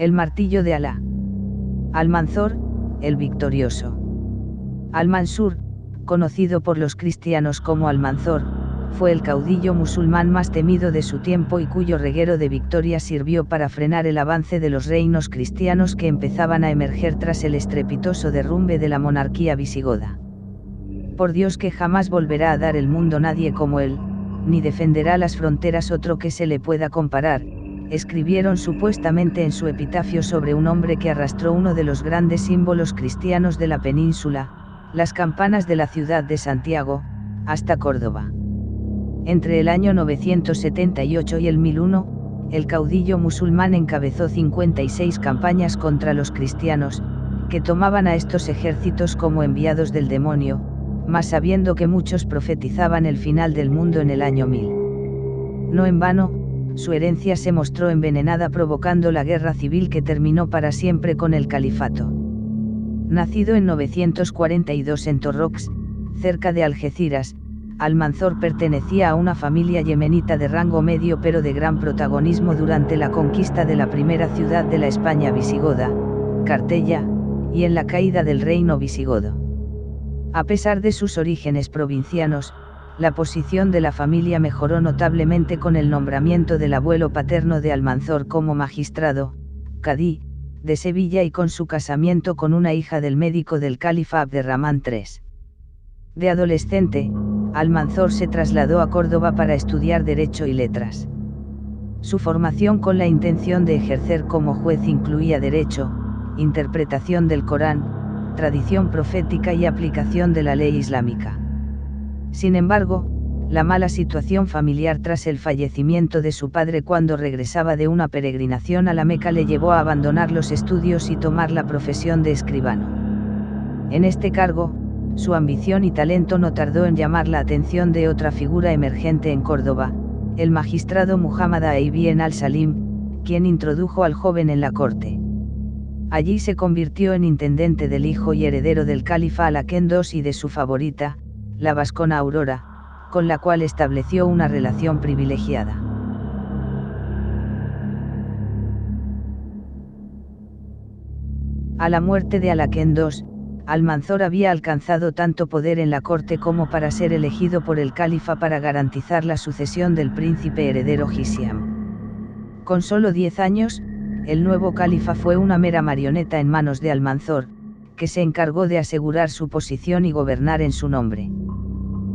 El martillo de Alá. Almanzor, el victorioso. Al-Mansur, conocido por los cristianos como Almanzor, fue el caudillo musulmán más temido de su tiempo y cuyo reguero de victorias sirvió para frenar el avance de los reinos cristianos que empezaban a emerger tras el estrepitoso derrumbe de la monarquía visigoda. Por Dios que jamás volverá a dar el mundo nadie como él, ni defenderá las fronteras otro que se le pueda comparar, escribieron supuestamente en su epitafio sobre un hombre que arrastró uno de los grandes símbolos cristianos de la península, las campanas de la ciudad de Santiago, hasta Córdoba. Entre el año 978 y el 1001, el caudillo musulmán encabezó 56 campañas contra los cristianos, que tomaban a estos ejércitos como enviados del demonio, mas sabiendo que muchos profetizaban el final del mundo en el año 1000. No en vano, su herencia se mostró envenenada provocando la guerra civil que terminó para siempre con el califato. Nacido en 942 en Torrox, cerca de Algeciras, Almanzor pertenecía a una familia yemenita de rango medio pero de gran protagonismo durante la conquista de la primera ciudad de la España visigoda, Cartella, y en la caída del reino visigodo. A pesar de sus orígenes provincianos, la posición de la familia mejoró notablemente con el nombramiento del abuelo paterno de Almanzor como magistrado, cadí, de Sevilla y con su casamiento con una hija del médico del califa Abderramán III. De adolescente, Almanzor se trasladó a Córdoba para estudiar Derecho y Letras. Su formación con la intención de ejercer como juez incluía Derecho, interpretación del Corán, tradición profética y aplicación de la ley islámica. Sin embargo, la mala situación familiar tras el fallecimiento de su padre cuando regresaba de una peregrinación a la Meca le llevó a abandonar los estudios y tomar la profesión de escribano. En este cargo, su ambición y talento no tardó en llamar la atención de otra figura emergente en Córdoba, el magistrado Muhammad Ibn al-Salim, quien introdujo al joven en la corte. Allí se convirtió en intendente del hijo y heredero del califa Al-Hakem II y de su favorita, la vascona Aurora, con la cual estableció una relación privilegiada. A la muerte de Al-Hakem II, Almanzor había alcanzado tanto poder en la corte como para ser elegido por el califa para garantizar la sucesión del príncipe heredero Hisham. Con solo 10 años, el nuevo califa fue una mera marioneta en manos de Almanzor, que se encargó de asegurar su posición y gobernar en su nombre.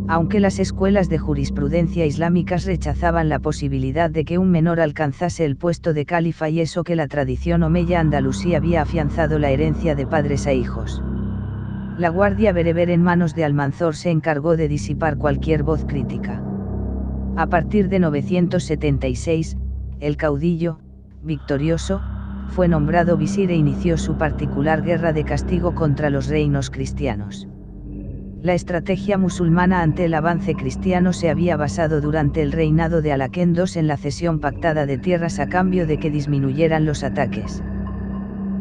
Aunque las escuelas de jurisprudencia islámicas rechazaban la posibilidad de que un menor alcanzase el puesto de califa y eso que la tradición omeya andalusí había afianzado la herencia de padres a hijos. La guardia bereber en manos de Almanzor se encargó de disipar cualquier voz crítica. A partir de 976, el caudillo, victorioso, fue nombrado visir e inició su particular guerra de castigo contra los reinos cristianos. La estrategia musulmana ante el avance cristiano se había basado durante el reinado de Al-Hakem II en la cesión pactada de tierras a cambio de que disminuyeran los ataques.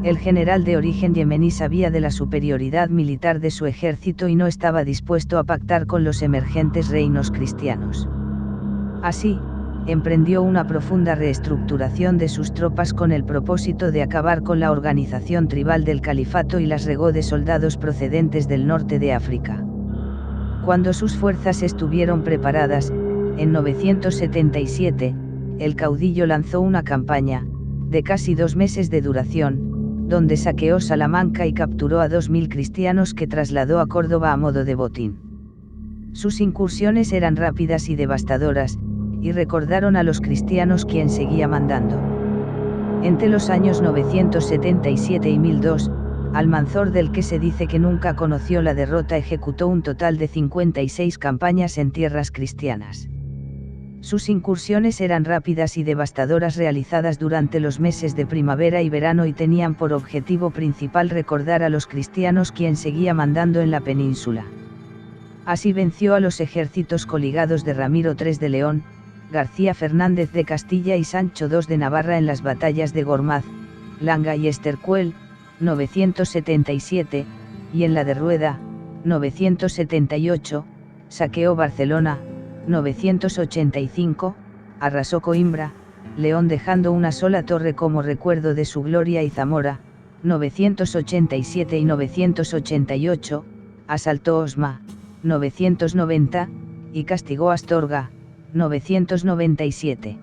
El general de origen yemení sabía de la superioridad militar de su ejército y no estaba dispuesto a pactar con los emergentes reinos cristianos. Así, emprendió una profunda reestructuración de sus tropas con el propósito de acabar con la organización tribal del califato y las regó de soldados procedentes del norte de África. Cuando sus fuerzas estuvieron preparadas, en 977, el caudillo lanzó una campaña, de casi 2 meses de duración, donde saqueó Salamanca y capturó a 2000 cristianos que trasladó a Córdoba a modo de botín. Sus incursiones eran rápidas y devastadoras, y recordaron a los cristianos quién seguía mandando. Entre los años 977 y 1002, Almanzor, del que se dice que nunca conoció la derrota, ejecutó un total de 56 campañas en tierras cristianas. Sus incursiones eran rápidas y devastadoras, realizadas durante los meses de primavera y verano, y tenían por objetivo principal recordar a los cristianos quién seguía mandando en la península. Así venció a los ejércitos coligados de Ramiro III de León, García Fernández de Castilla y Sancho II de Navarra en las batallas de Gormaz, Langa y Estercuel, 977, y en la de Rueda, 978, saqueó Barcelona, 985, arrasó Coimbra, León, dejando una sola torre como recuerdo de su gloria, y Zamora, 987 y 988, asaltó Osma, 990, y castigó Astorga, 997.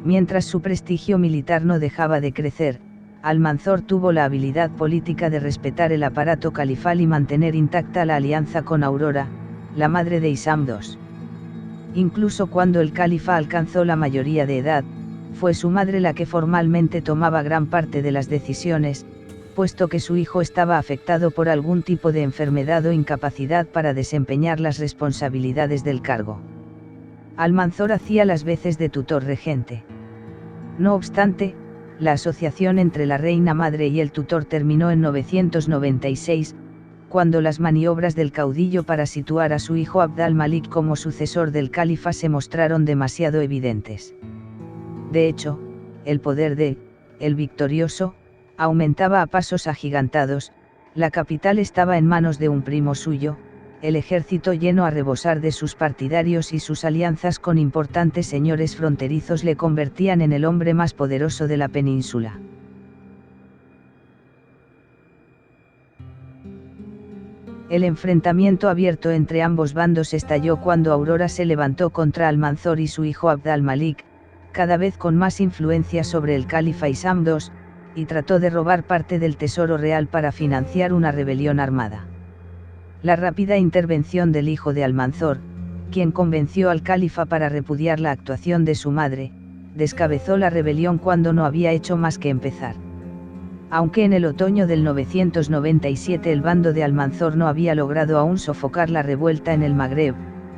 Mientras su prestigio militar no dejaba de crecer, Almanzor tuvo la habilidad política de respetar el aparato califal y mantener intacta la alianza con Aurora, la madre de Hisam II. Incluso cuando el califa alcanzó la mayoría de edad, fue su madre la que formalmente tomaba gran parte de las decisiones, puesto que su hijo estaba afectado por algún tipo de enfermedad o incapacidad para desempeñar las responsabilidades del cargo. Almanzor hacía las veces de tutor regente. No obstante, la asociación entre la reina madre y el tutor terminó en 996, cuando las maniobras del caudillo para situar a su hijo Abd al-Malik como sucesor del califa se mostraron demasiado evidentes. De hecho, el poder de el Victorioso aumentaba a pasos agigantados, la capital estaba en manos de un primo suyo, el ejército lleno a rebosar de sus partidarios y sus alianzas con importantes señores fronterizos le convertían en el hombre más poderoso de la península. El enfrentamiento abierto entre ambos bandos estalló cuando Aurora se levantó contra Almanzor y su hijo Abd al-Malik, cada vez con más influencia sobre el califa Hisam II, y trató de robar parte del tesoro real para financiar una rebelión armada. La rápida intervención del hijo de Almanzor, quien convenció al califa para repudiar la actuación de su madre, descabezó la rebelión cuando no había hecho más que empezar. Aunque en el otoño del 997 el bando de Almanzor no había logrado aún sofocar la revuelta en el Magreb,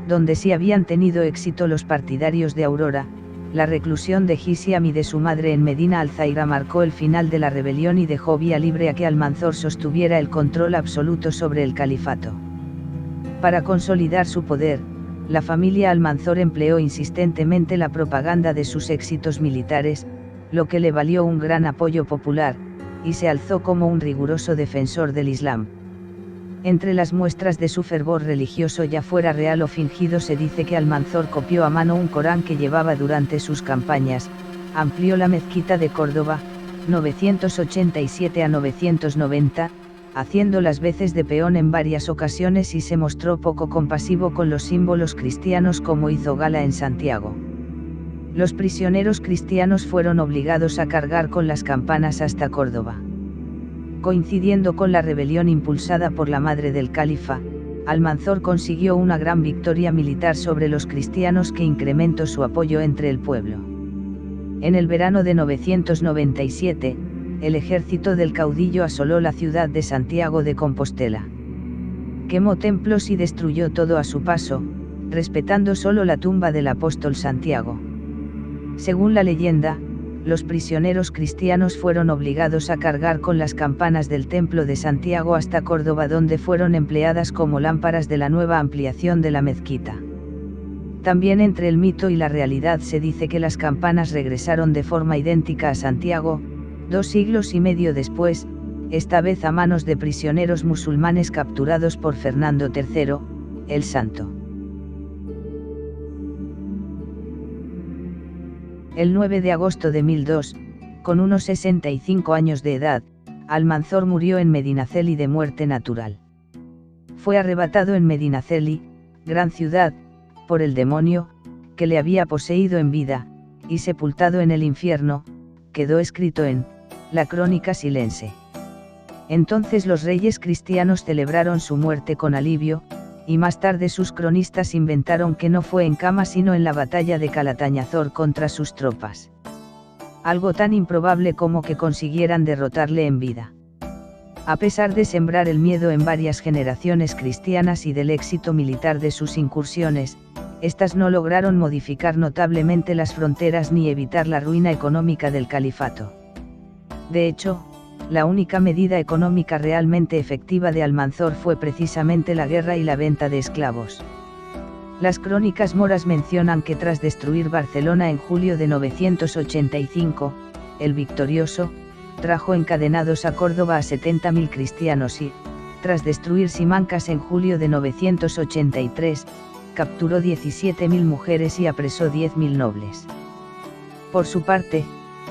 donde sí habían tenido éxito los partidarios de Aurora, la reclusión de Hisiam y de su madre en Medina al-Zaira marcó el final de la rebelión y dejó vía libre a que Almanzor sostuviera el control absoluto sobre el califato. Para consolidar su poder, la familia Almanzor empleó insistentemente la propaganda de sus éxitos militares, lo que le valió un gran apoyo popular, y se alzó como un riguroso defensor del Islam. Entre las muestras de su fervor religioso, ya fuera real o fingido, se dice que Almanzor copió a mano un Corán que llevaba durante sus campañas, amplió la mezquita de Córdoba, 987 a 990, haciendo las veces de peón en varias ocasiones, y se mostró poco compasivo con los símbolos cristianos como hizo gala en Santiago. Los prisioneros cristianos fueron obligados a cargar con las campanas hasta Córdoba. Coincidiendo con la rebelión impulsada por la madre del califa, Almanzor consiguió una gran victoria militar sobre los cristianos que incrementó su apoyo entre el pueblo. En el verano de 997, el ejército del caudillo asoló la ciudad de Santiago de Compostela. Quemó templos y destruyó todo a su paso, respetando solo la tumba del apóstol Santiago. Según la leyenda, los prisioneros cristianos fueron obligados a cargar con las campanas del templo de Santiago hasta Córdoba, donde fueron empleadas como lámparas de la nueva ampliación de la mezquita. También entre el mito y la realidad se dice que las campanas regresaron de forma idéntica a Santiago, 2 siglos y medio después, esta vez a manos de prisioneros musulmanes capturados por Fernando III, el Santo. El 9 de agosto de 1002, con unos 65 años de edad, Almanzor murió en Medinaceli de muerte natural. Fue arrebatado en Medinaceli, gran ciudad, por el demonio, que le había poseído en vida, y sepultado en el infierno, quedó escrito en la Crónica Silense. Entonces los reyes cristianos celebraron su muerte con alivio, y más tarde sus cronistas inventaron que no fue en cama sino en la batalla de Calatañazor contra sus tropas. Algo tan improbable como que consiguieran derrotarle en vida. A pesar de sembrar el miedo en varias generaciones cristianas y del éxito militar de sus incursiones, estas no lograron modificar notablemente las fronteras ni evitar la ruina económica del califato. De hecho, la única medida económica realmente efectiva de Almanzor fue precisamente la guerra y la venta de esclavos. Las crónicas moras mencionan que tras destruir Barcelona en julio de 985, el Victorioso trajo encadenados a Córdoba a 70.000 cristianos y, tras destruir Simancas en julio de 983, capturó 17.000 mujeres y apresó 10.000 nobles. Por su parte,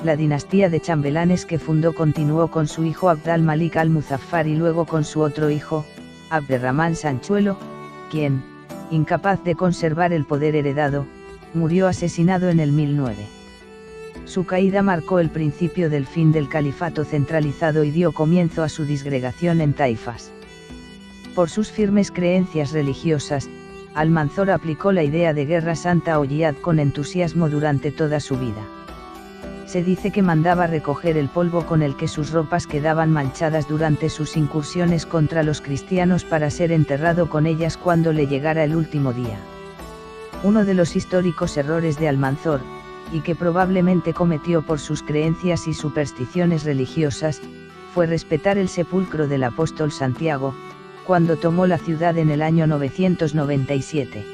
la dinastía de chambelanes que fundó continuó con su hijo Abd al-Malik al-Muzaffar y luego con su otro hijo, Abderramán Sanchuelo, quien, incapaz de conservar el poder heredado, murió asesinado en el 1009. Su caída marcó el principio del fin del califato centralizado y dio comienzo a su disgregación en taifas. Por sus firmes creencias religiosas, Almanzor aplicó la idea de guerra santa o yihad con entusiasmo durante toda su vida. Se dice que mandaba recoger el polvo con el que sus ropas quedaban manchadas durante sus incursiones contra los cristianos para ser enterrado con ellas cuando le llegara el último día. Uno de los históricos errores de Almanzor, y que probablemente cometió por sus creencias y supersticiones religiosas, fue respetar el sepulcro del apóstol Santiago, cuando tomó la ciudad en el año 997.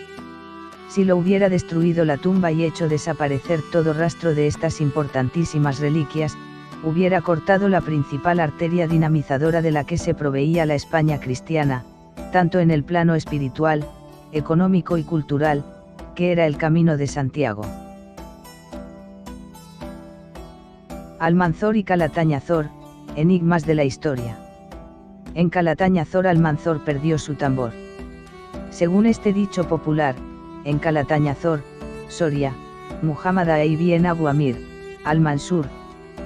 Si lo hubiera destruido la tumba y hecho desaparecer todo rastro de estas importantísimas reliquias, hubiera cortado la principal arteria dinamizadora de la que se proveía la España cristiana, tanto en el plano espiritual, económico y cultural, que era el Camino de Santiago. Almanzor y Calatañazor, enigmas de la historia. En Calatañazor Almanzor perdió su tambor. Según este dicho popular, en Calatañazor, Soria, Muhammad ibn Abu Amir, al-Mansur,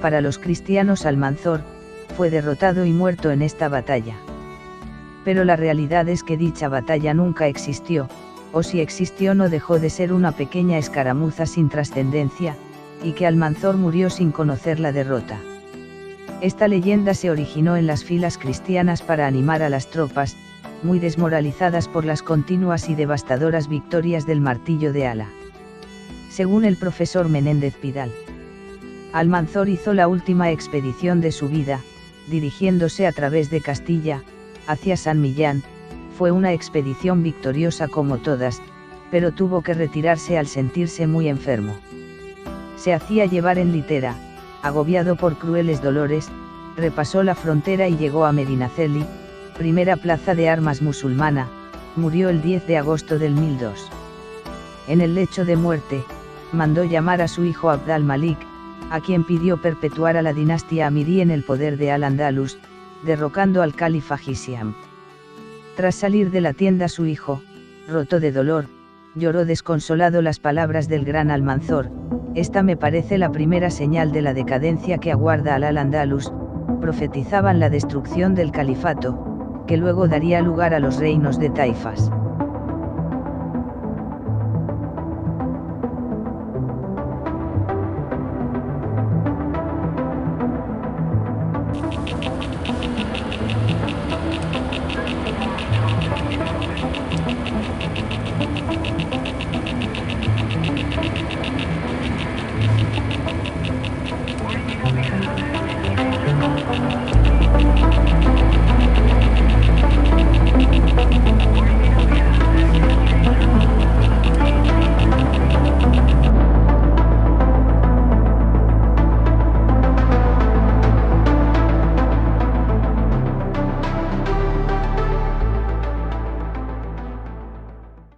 para los cristianos Almanzor, fue derrotado y muerto en esta batalla. Pero la realidad es que dicha batalla nunca existió, o si existió no dejó de ser una pequeña escaramuza sin trascendencia, y que Almanzor murió sin conocer la derrota. Esta leyenda se originó en las filas cristianas para animar a las tropas, muy desmoralizadas por las continuas y devastadoras victorias del martillo de Ala. Según el profesor Menéndez Pidal, Almanzor hizo la última expedición de su vida, dirigiéndose a través de Castilla, hacia San Millán. Fue una expedición victoriosa como todas, pero tuvo que retirarse al sentirse muy enfermo. Se hacía llevar en litera, agobiado por crueles dolores, repasó la frontera y llegó a Medinaceli, primera plaza de armas musulmana. Murió el 10 de agosto del 1002. En el lecho de muerte, mandó llamar a su hijo Abd al-Malik, a quien pidió perpetuar a la dinastía amirí en el poder de Al-Ándalus, derrocando al califa Hisham. Tras salir de la tienda su hijo, roto de dolor, lloró desconsolado las palabras del gran Almanzor: esta me parece la primera señal de la decadencia que aguarda al Al-Ándalus. Profetizaban la destrucción del califato, que luego daría lugar a los reinos de taifas.